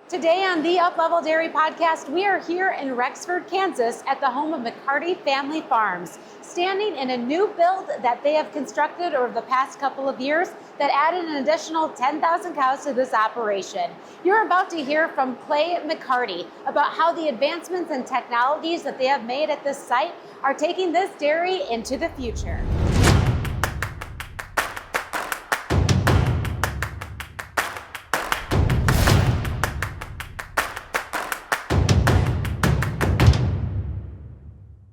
Today on the Uplevel Dairy Podcast, we are here in Rexford, Kansas at the home of McCarty Family Farms, standing in a new build that they have constructed over the past couple of years that added an additional 10,000 cows to this operation. You're about to hear from Take McCarty about how the advancements and technologies that they have made at this site are taking this dairy into the future.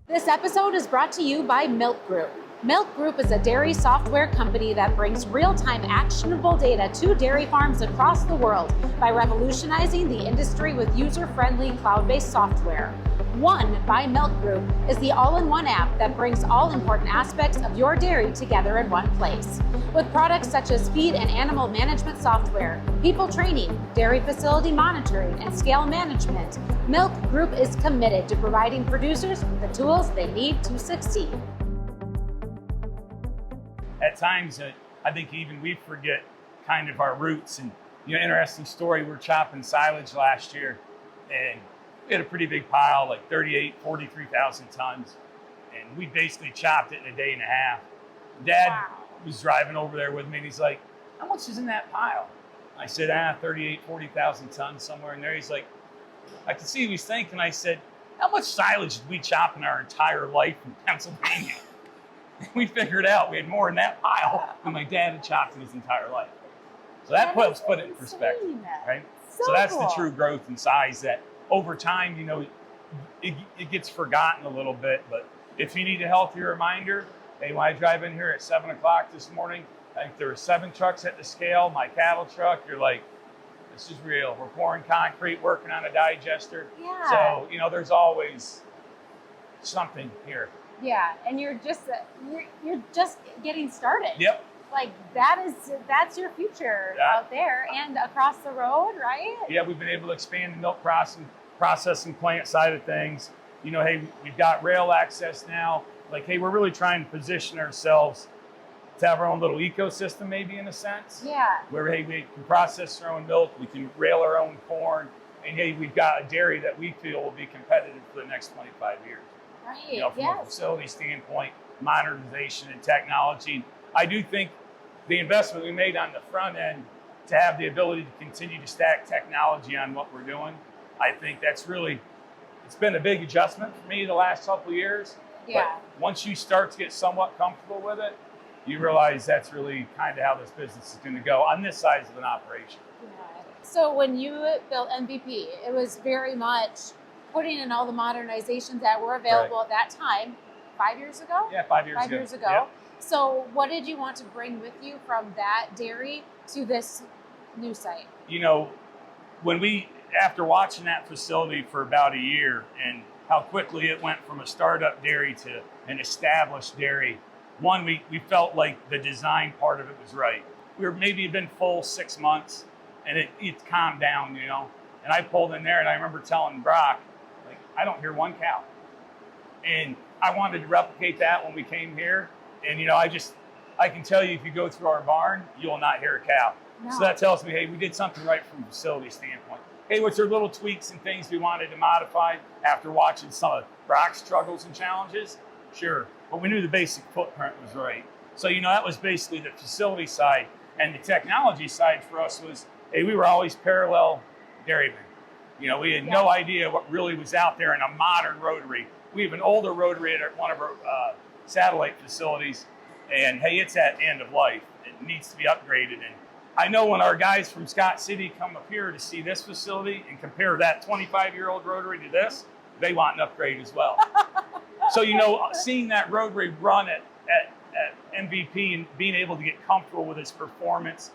This episode is brought to you by Milc Group. Milc Group is a dairy software company that brings real-time actionable data to dairy farms across the world by revolutionizing the industry with user-friendly cloud-based software. One by Milc Group is the all-in-one app that brings all important aspects of your dairy together in one place. With products such as feed and animal management software, people training, dairy facility monitoring, and scale management, Milc Group is committed to providing producers with the tools they need to succeed. At times, I think even we forget kind of our roots. And, interesting story, we were chopping silage last year, and we had a pretty big pile, like 43,000 tons. And we basically chopped it in a day and a half. Dad was driving over there with me, and he's like, how much is in that pile? I said, 40,000 tons, somewhere in there. He's like, I could see what he's thinking. I said, how much silage did we chop in our entire life in Pennsylvania? We figured out we had more in that pile than my dad had chopped in his entire life. So that helps put it in perspective, right? So that's the true growth and size that over time, it gets forgotten a little bit. But if you need a healthy reminder, hey, when I drive in here at 7 o'clock this morning, I think there were 7 trucks at the scale, my cattle truck, you're like, this is real. We're pouring concrete, working on a digester. Yeah. So, there's always something here. Yeah, and you're just getting started. Yep. Like that's your future out there and across the road, right? Yeah, we've been able to expand the milk processing plant side of things. Hey, we've got rail access now. Like, hey, we're really trying to position ourselves to have our own little ecosystem, maybe in a sense. Yeah. Where, hey, we can process our own milk, we can rail our own corn, and hey, we've got a dairy that we feel will be competitive for the next 25 years. Right. From a facility standpoint, modernization and technology. I do think the investment we made on the front end to have the ability to continue to stack technology on what we're doing, I think that's really, it's been a big adjustment for me the last couple of years. Yeah. But once you start to get somewhat comfortable with it, you realize that's really kind of how this business is going to go on this size of an operation. Yeah. So when you built MVP, it was very much putting in all the modernizations that were available at that time, 5 years ago? Yeah, 5 years ago. 5 years ago. Yep. So what did you want to bring with you from that dairy to this new site? After watching that facility for about a year and how quickly it went from a startup dairy to an established dairy, we felt like the design part of it was right. We were maybe been full 6 months, and it calmed down, And I pulled in there, and I remember telling Brock, like, I don't hear one cow. And I wanted to replicate that when we came here. And, I can tell you, if you go through our barn, you will not hear a cow. No. So that tells me, hey, we did something right from a facility standpoint. Hey, was there little tweaks and things we wanted to modify after watching some of Brock's struggles and challenges? Sure. But we knew the basic footprint was right. So, that was basically the facility side. And the technology side for us was, hey, we were always parallel dairymen. We had no idea what really was out there in a modern rotary. We have an older rotary at one of our satellite facilities, and hey, it's at end of life. It needs to be upgraded. And I know when our guys from Scott City come up here to see this facility and compare that 25-year-old rotary to this, they want an upgrade as well. So, seeing that rotary run at MVP and being able to get comfortable with its performance,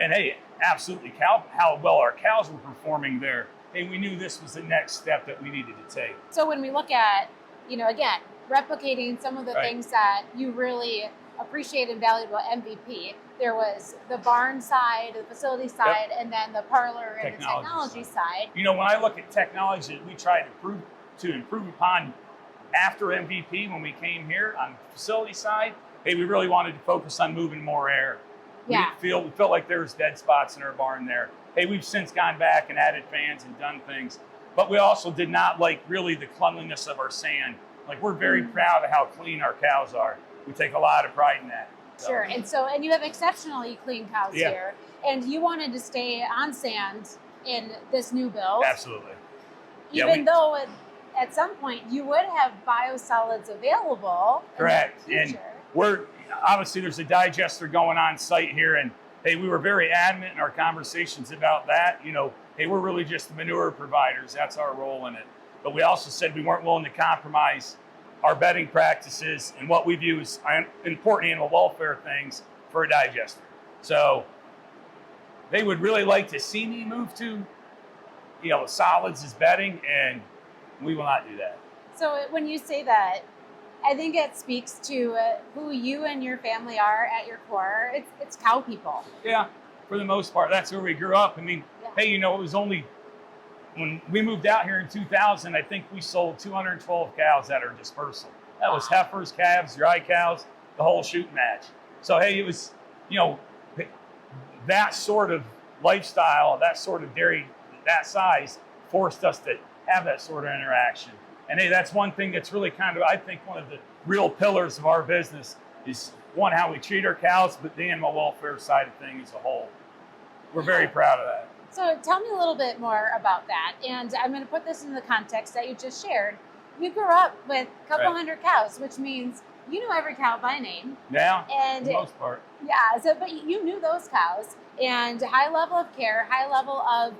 and hey, absolutely how well our cows were performing there. Hey, we knew this was the next step that we needed to take. So when we look at, again, replicating some of the things that you really appreciate and valued about MVP, there was the barn side, the facility side, and then the parlor and the technology side. When I look at technology that we tried to improve upon after MVP when we came here on the facility side, hey, we really wanted to focus on moving more air. Yeah. We felt like there was dead spots in our barn there. hey, we've since gone back and added fans and done things, but we also did not like really the cleanliness of our sand. Like, we're very proud of how clean our cows are. We take a lot of pride in that. So. Sure. And you have exceptionally clean cows here, and you wanted to stay on sand in this new build. Absolutely. Even though at some point you would have biosolids available. Correct. And we're obviously, there's a digester going on site here, and hey, we were very adamant in our conversations about that. You know, hey, we're really just the manure providers. That's our role in it. But we also said we weren't willing to compromise our bedding practices and what we view as important animal welfare things for a digester. So they would really like to see me move to, solids as bedding, and we will not do that. So when you say that, I think it speaks to who you and your family are at your core. It's cow people. Yeah, for the most part. That's where we grew up. I mean, hey, it was only when we moved out here in 2000, I think we sold 212 cows at our dispersal. That was heifers, calves, dry cows, the whole shooting match. So, hey, it was, that sort of lifestyle, that sort of dairy, that size, forced us to have that sort of interaction. And hey, that's one thing that's really kind of, I think, one of the real pillars of our business is, one, how we treat our cows, but the animal welfare side of things as a whole. We're very proud of that. So tell me a little bit more about that. And I'm going to put this in the context that you just shared. You grew up with a couple hundred cows, which means you know every cow by name. Yeah, and for the most part. Yeah, but you knew those cows, and high level of care, high level of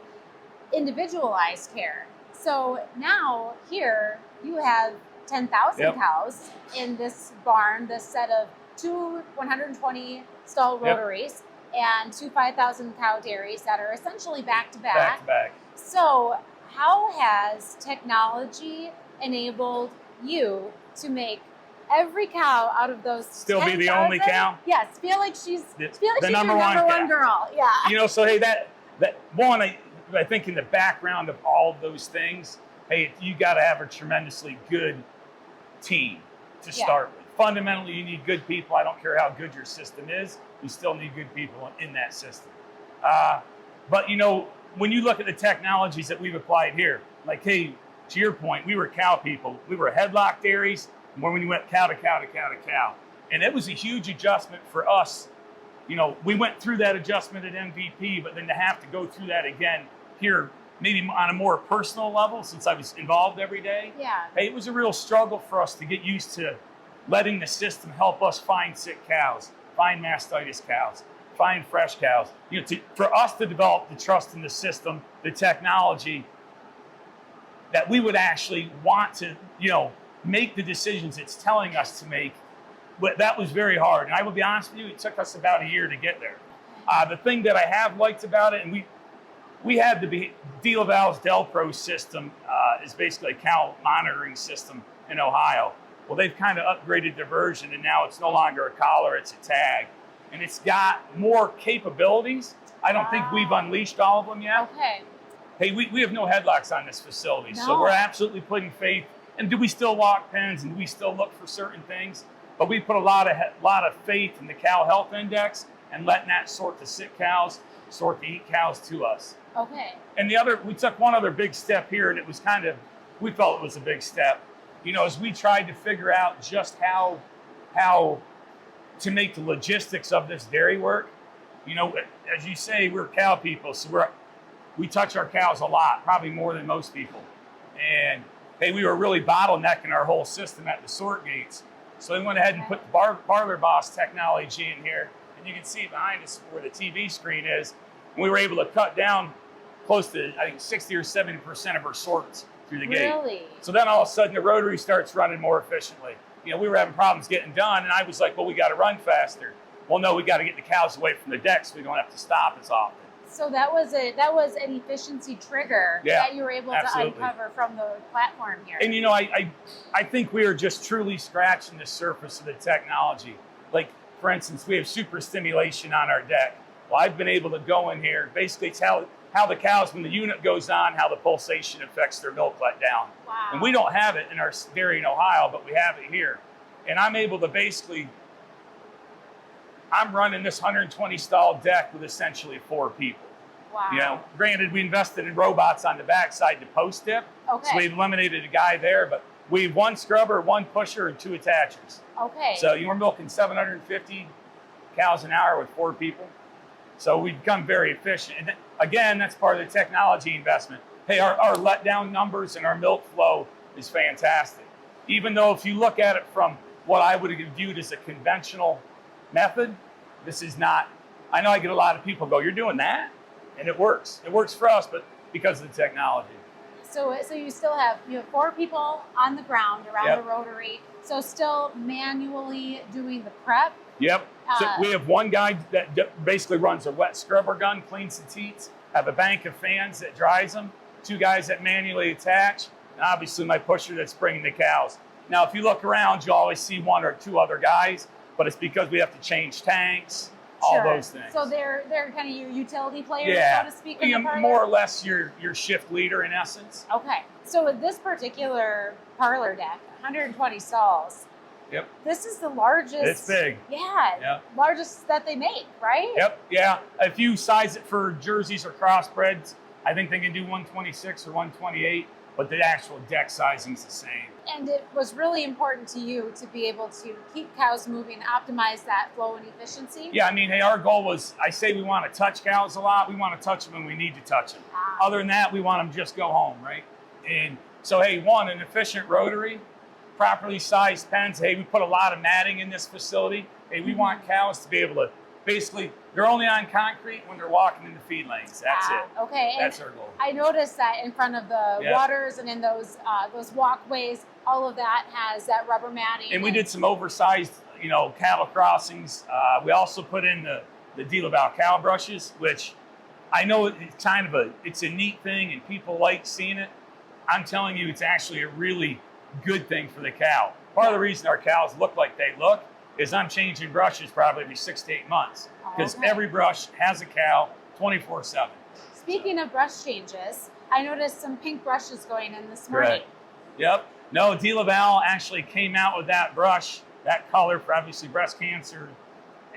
individualized care. So now here you have 10,000 cows in this barn, this set of two 120 stall rotaries. And two 5,000 cow dairies that are essentially back to back. Back to back. So how has technology enabled you to make every cow out of those still 10,000? Be the only cow? Yes, feel like she's the number one girl. Yeah. So hey, that one, I think in the background of all of those things, hey, you got to have a tremendously good team to start with. Fundamentally, you need good people. I don't care how good your system is. You still need good people in that system. But, when you look at the technologies that we've applied here, like, hey, to your point, we were cow people. We were headlock dairies, when we went cow to cow to cow to cow. And it was a huge adjustment for us. We went through that adjustment at MVP, but then to have to go through that again here, maybe on a more personal level, since I was involved every day. Yeah. Hey, it was a real struggle for us to get used to letting the system help us find sick cows, find mastitis cows, find fresh cows. For us to develop the trust in the system, the technology, that we would actually want to, make the decisions it's telling us to make. But that was very hard. And I will be honest with you, it took us about a year to get there. The thing that I have liked about it, and we had the DeLaval's Delpro system, is basically a cow monitoring system in Ohio. Well, they've kind of upgraded their version, and now it's no longer a collar, it's a tag. And it's got more capabilities. I don't think we've unleashed all of them yet. Okay. Hey, we have no headlocks on this facility, so we're absolutely putting faith. And do we still walk pens, and do we still look for certain things? But we put a lot of faith in the cow health index and letting that sort the sick cows, sort the eat cows to us. Okay. And we took one other big step here, and it was we felt it was a big step. As we tried to figure out just how to make the logistics of this dairy work, as you say, we're cow people, so we touch our cows a lot, probably more than most people. And hey, we were really bottlenecking our whole system at the sort gates. So we went ahead and put the Parlor Boss technology in here, and you can see behind us where the TV screen is. And we were able to cut down close to, I think, 60 or 70% of our sorts through the gate. Really? So then all of a sudden the rotary starts running more efficiently. We were having problems getting done, and I was like, well, we got to run faster. Well, no, we got to get the cows away from the deck so we don't have to stop as often. So that was an efficiency trigger that you were able to uncover from the platform here. And I think we are just truly scratching the surface of the technology. Like, for instance, we have super stimulation on our deck. Well, I've been able to go in here, basically tell how the cows, when the unit goes on, how the pulsation affects their milk letdown. Wow. And we don't have it in our dairy in Ohio, but we have it here. And I'm able to I'm running this 120 stall deck with essentially 4 people. Wow. Granted, we invested in robots on the backside to post dip. Okay. So we eliminated a guy there, but we have one scrubber, one pusher, and 2 attachers. Okay. So you were milking 750 cows an hour with 4 people. So we've become very efficient. And again, that's part of the technology investment. Hey, our letdown numbers and our milk flow is fantastic. Even though if you look at it from what I would have viewed as a conventional method, this is not. I know I get a lot of people go, "You're doing that?" And it works. It works for us, but because of the technology. So you still have 4 people on the ground around the rotary. So still manually doing the prep. Yep. So we have one guy that basically runs a wet scrubber gun, cleans the teats, have a bank of fans that dries them, 2 guys that manually attach, and obviously my pusher that's bringing the cows. Now, if you look around, you'll always see 1 or 2 other guys, but it's because we have to change tanks, all those things. So they're kind of your utility players, so to speak, in the parlor? More or less your shift leader in essence. Okay. So with this particular parlor deck, 120 stalls. Yep. This is the largest. It's big. Yeah. Yep. Largest that they make, right? Yep. Yeah. If you size it for jerseys or crossbreds, I think they can do 126 or 128, but the actual deck sizing is the same. And it was really important to you to be able to keep cows moving, optimize that flow and efficiency. Yeah. I mean, hey, our goal was, I say we want to touch cows a lot. We want to touch them when we need to touch them. Other than that, we want them to just go home, right? And so, hey, an efficient rotary, properly sized pens. Hey, we put a lot of matting in this facility. Hey, we want cows to be able to, basically, they're only on concrete when they're walking in the feed lanes. That's it. Okay. That's our goal. I noticed that in front of the waters and in those walkways, all of that has that rubber matting. And we did some oversized, cattle crossings. We also put in the DeLaval cow brushes, which I know it's kind of it's a neat thing and people like seeing it. I'm telling you, it's actually a really good thing for the cow. Part of the reason our cows look like they look is I'm changing brushes probably every 6 to 8 months because every brush has a cow 24/7. Speaking of brush changes, I noticed some pink brushes going in this morning. Correct. Yep. No, DeLaval actually came out with that brush, that color for obviously breast cancer.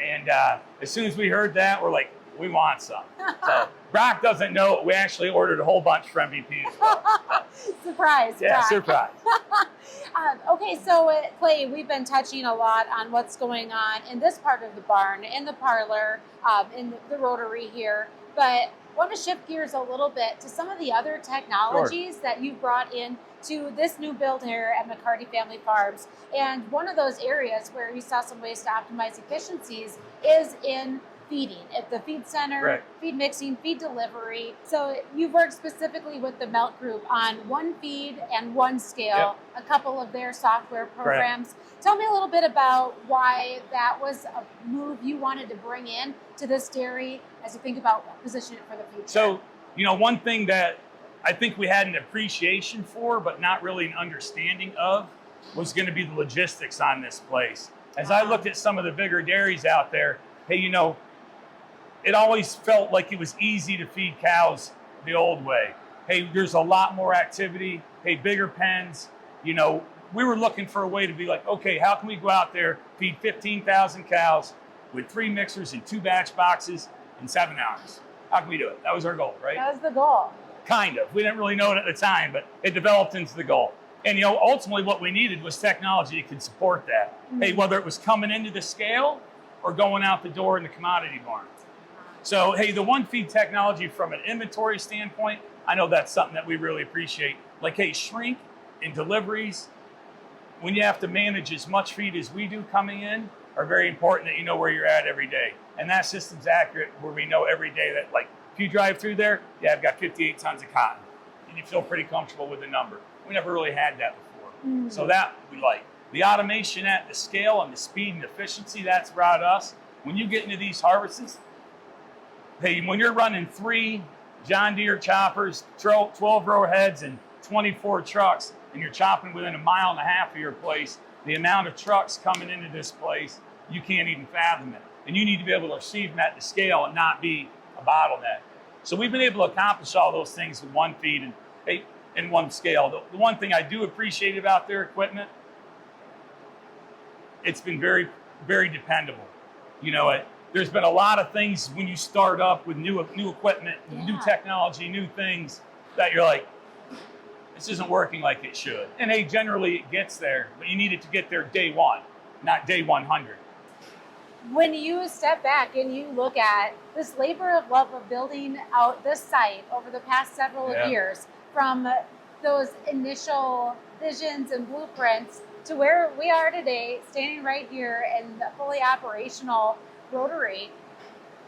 And as soon as we heard that, we're like, we want some. So Brock doesn't know, we actually ordered a whole bunch for MVP as well. Surprise, yeah, Brock. surprise. Okay, so Clay, we've been touching a lot on what's going on in this part of the barn, in the parlor, in the rotary here, but I want to shift gears a little bit to some of the other technologies that you brought in to this new build here at McCarty Family Farms. And one of those areas where you saw some ways to optimize efficiencies is in feeding at the feed center, feed mixing, feed delivery. So you've worked specifically with the Milc Group on one feed and one scale, a couple of their software programs. Tell me a little bit about why that was a move you wanted to bring in to this dairy as you think about positioning it for the future. So, one thing that I think we had an appreciation for, but not really an understanding of, was going to be the logistics on this place. As I looked at some of the bigger dairies out there, hey, it always felt like it was easy to feed cows the old way. Hey, there's a lot more activity. Hey, bigger pens. We were looking for a way to be like, okay, how can we go out there, feed 15,000 cows with 3 mixers and 2 batch boxes in 7 hours? How can we do it? That was our goal, right? That was the goal. Kind of. We didn't really know it at the time, but it developed into the goal. And, ultimately what we needed was technology that could support that. Hey, whether it was coming into the scale or going out the door in the commodity barn. So, hey, the one feed technology from an inventory standpoint, I know that's something that we really appreciate. Like, hey, shrink and deliveries, when you have to manage as much feed as we do coming in, are very important that you know where you're at every day. And that system's accurate where we know every day that, like, if you drive through there, I've got 58 tons of cotton. And you feel pretty comfortable with the number. We never really had that before. So that we like. The automation at the scale and the speed and efficiency, that's brought us. When you get into these harvests, hey, when you're running 3 John Deere choppers, 12 row heads, and 24 trucks, and you're chopping within 1.5 miles of your place, the amount of trucks coming into this place, you can't even fathom it. And you need to be able to receive them at the scale and not be a bottleneck. So we've been able to accomplish all those things with one feed and in one scale. The one thing I do appreciate about their equipment, it's been very, very dependable. there's been a lot of things when you start up with new equipment, new technology, new things that you're like, this isn't working like it should. And hey, generally it gets there, but you need it to get there day one, not day 100. When you step back and you look at this labor of love of building out this site over the past several years, from those initial visions and blueprints to where we are today, standing right here in the fully operational rotary,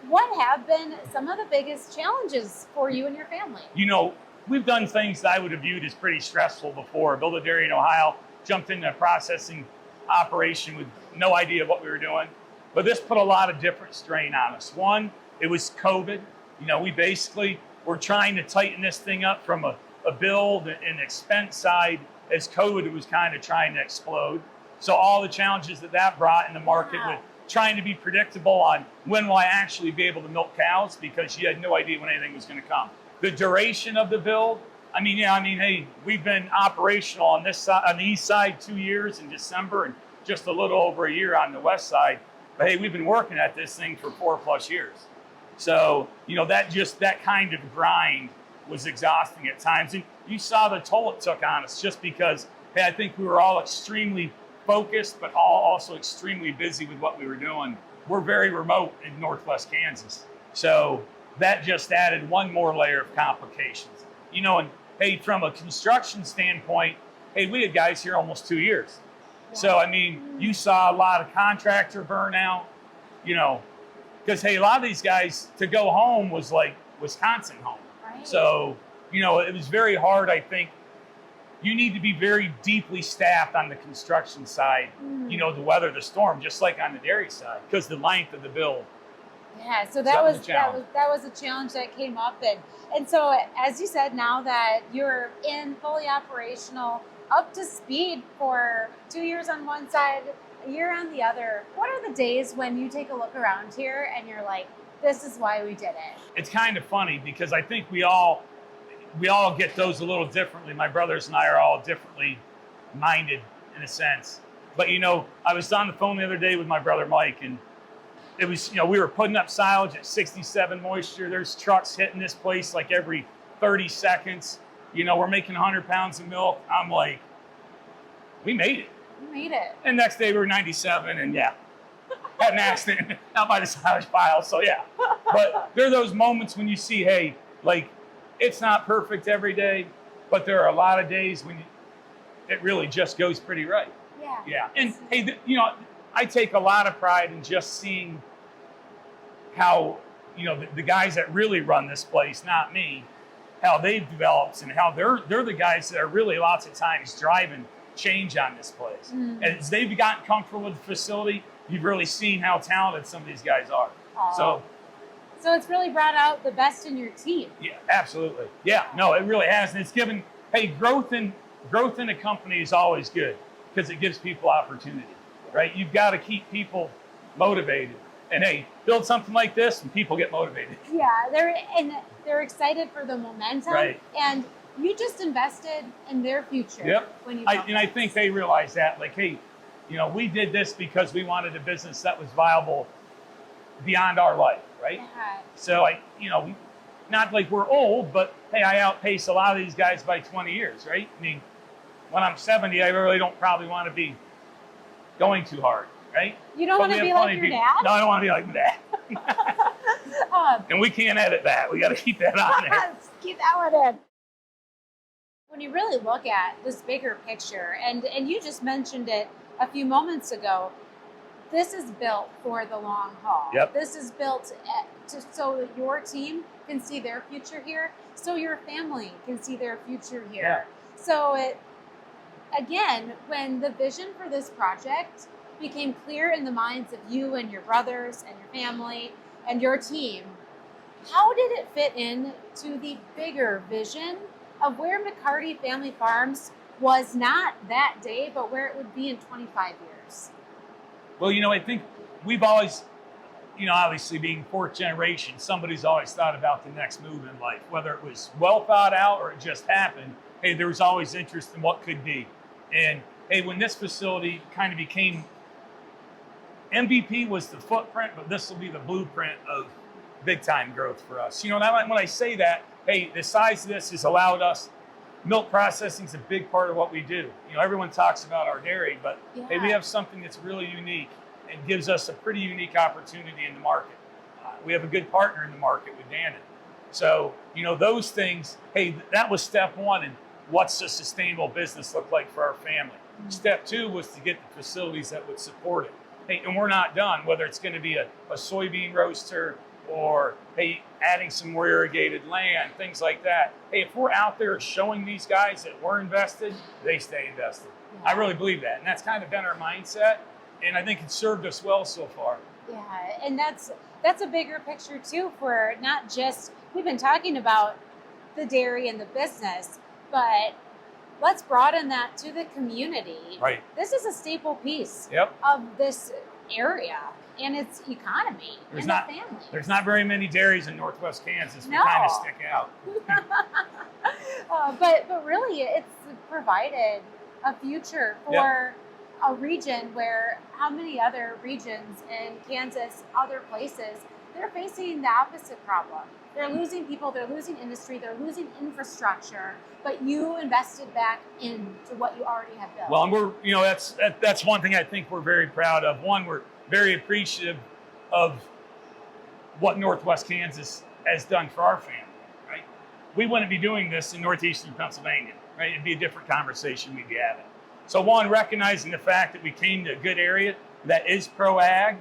what have been some of the biggest challenges for you and your family? You know, we've done things that I would have viewed as pretty stressful before. Built a dairy in Ohio, jumped into a processing operation with no idea what we were doing. But this put a lot of different strain on us. One, it was COVID. You know, we basically were trying to tighten this thing up from a build and expense side as COVID was kind of trying to explode. So all the challenges that brought in the market with trying to be predictable on when will I actually be able to milk cows, because you had no idea when anything was going to come. The duration of the build, hey, we've been operational on this side, on the east side, 2 years in December, and just a little over a year on the west side. But hey, we've been working at this thing for 4+ years. So, you know, that kind of grind was exhausting at times. And you saw the toll it took on us just because, hey, I think we were all extremely focused, but all also extremely busy with what we were doing. We're very remote in Northwest Kansas. So that just added one more layer of complications. You know, and hey, from a construction standpoint, hey, we had guys here almost 2 years. So, I mean, you saw a lot of contractor burnout, you know, because, hey, a lot of these guys, to go home was like Wisconsin home. Right. So, you know, it was very hard, I think. You need to be very deeply staffed on the construction side, you know, to weather the storm, just like on the dairy side, because the length of the build. Yeah, so that was a challenge that came up. And so, as you said, now that you're in fully operational, up to speed for 2 years on one side, a year on the other, what are the days when you take a look around here and you're like, this is why we did it? It's kind of funny because I think we all get those a little differently. My brothers and I are all differently minded in a sense. But, you know, I was on the phone the other day with my brother Mike, and it was, you know, we were putting up silage at 67 moisture. There's trucks hitting this place like every 30 seconds. You know, we're making 100 pounds of milk. I'm like, we made it. We made it. And next day we were 97, and had an accident out by the silage pile. So but there are those moments when you see, hey, like, it's not perfect every day, but there are a lot of days when it really just goes pretty right. Yeah. And hey, you know, I take a lot of pride in just seeing how, you know, the guys that really run this place, not me, how they've developed and how they're the guys that are really lots of times driving change on this place. And as they've gotten comfortable with the facility, you've really seen how talented some of these guys are. So it's really brought out the best in your team. Yeah, absolutely. Yeah, no, it really has. And it's given, hey, growth in a company is always good because it gives people opportunity, right? You've got to keep people motivated. And hey, build something like this and people get motivated. Yeah, they're excited for the momentum. Right. And you just invested in their future. Yep. I think they realize that, like, hey, you know, we did this because we wanted a business that was viable beyond our life, right? Yeah. So you know, not like we're old, but hey, I outpace a lot of these guys by 20 years, right? I mean, when I'm 70, I really don't probably want to be going too hard. Right? You don't want to be like your dad? No, I don't want to be like my dad. And we can't edit that. We got to keep that on there. Keep that one in. When you really look at this bigger picture, and you just mentioned it a few moments ago, this is built for the long haul. Yep. This is built so your team can see their future here, so your family can see their future here. Yeah. So again, when the vision for this project became clear in the minds of you and your brothers and your family and your team, how did it fit in to the bigger vision of where McCarty Family Farms was not that day, but where it would be in 25 years? Well, you know, I think we've always, you know, obviously being fourth generation, somebody's always thought about the next move in life, whether it was well thought out or it just happened. Hey, there was always interest in what could be. And hey, when this facility kind of became MVP was the footprint, but this will be the blueprint of big time growth for us. When I say that, hey, the size of this has allowed us. Milk processing is a big part of what we do. Everyone talks about our dairy, but hey, we have something that's really unique and gives us a pretty unique opportunity in the market. We have a good partner in the market with Dannon. So, those things, hey, that was step one. And what's a sustainable business look like for our family? Step two was to get the facilities that would support it. Hey, and we're not done, whether it's going to be a soybean roaster or, hey, adding some more irrigated land, things like that. Hey, if we're out there showing these guys that we're invested, they stay invested. I really believe that. And that's kind of been our mindset. And I think it's served us well so far. Yeah, and that's a bigger picture too, for not just, we've been talking about the dairy and the business, but let's broaden that to the community. Right. This is a staple piece of this area and its economy and the family. There's not very many dairies in Northwest Kansas. No. We kind of stick out. But really, it's provided a future for a region where how many other regions in Kansas, other places, they're facing the opposite problem. They're losing people, they're losing industry, they're losing infrastructure, but you invested back into what you already have built. Well, and we're, that's one thing I think we're very proud of. One, we're very appreciative of what Northwest Kansas has done for our family, right? We wouldn't be doing this in Northeastern Pennsylvania, right? It'd be a different conversation we'd be having. So one, recognizing the fact that we came to a good area that is pro-ag,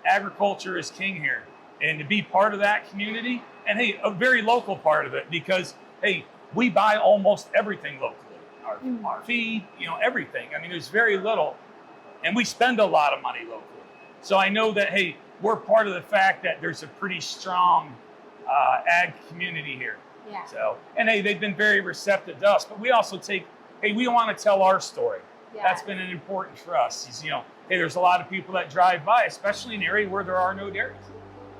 agriculture is king here. And to be part of that community, and hey, a very local part of it, because hey, we buy almost everything locally. Our feed, everything. There's very little, and we spend a lot of money locally. So I know that, hey, we're part of the fact that there's a pretty strong ag community here. Yeah. So, and hey, they've been very receptive to us, but we also we want to tell our story. Yeah. That's been important for us. Is, hey, there's a lot of people that drive by, especially in an area where there are no dairies,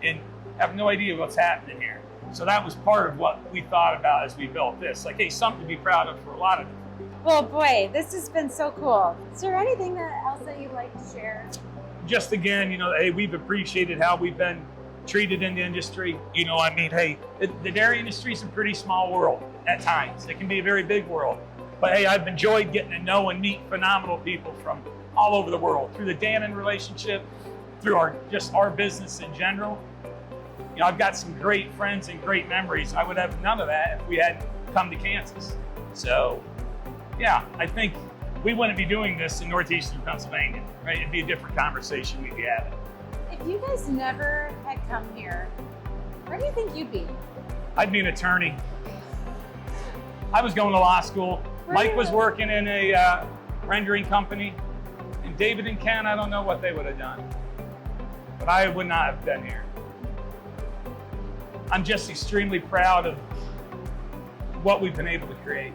and have no idea what's happening here. So that was part of what we thought about as we built this. Like, hey, something to be proud of for a lot of them. Well, boy, this has been so cool. Is there anything else that you'd like to share? Just again, hey, we've appreciated how we've been treated in the industry. Hey, the dairy industry is a pretty small world at times. It can be a very big world. But hey, I've enjoyed getting to know and meet phenomenal people from all over the world through the Dannon relationship, through our business in general. I've got some great friends and great memories. I would have none of that if we hadn't come to Kansas. So, yeah, I think we wouldn't be doing this in Northeastern Pennsylvania, right? It'd be a different conversation we'd be having. If you guys never had come here, where do you think you'd be? I'd be an attorney. I was going to law school. Mike was working in a rendering company. And David and Ken, I don't know what they would have done. But I would not have been here. I'm just extremely proud of what we've been able to create.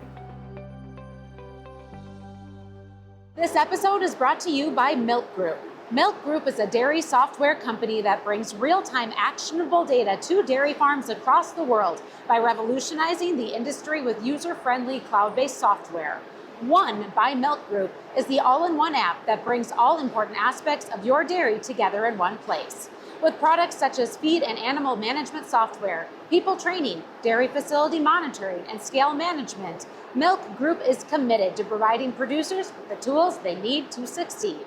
This episode is brought to you by Milc Group. Milc Group is a dairy software company that brings real-time actionable data to dairy farms across the world by revolutionizing the industry with user-friendly cloud-based software. One by Milc Group is the all-in-one app that brings all important aspects of your dairy together in one place. With products such as feed and animal management software, people training, dairy facility monitoring, and scale management, Milc Group is committed to providing producers with the tools they need to succeed.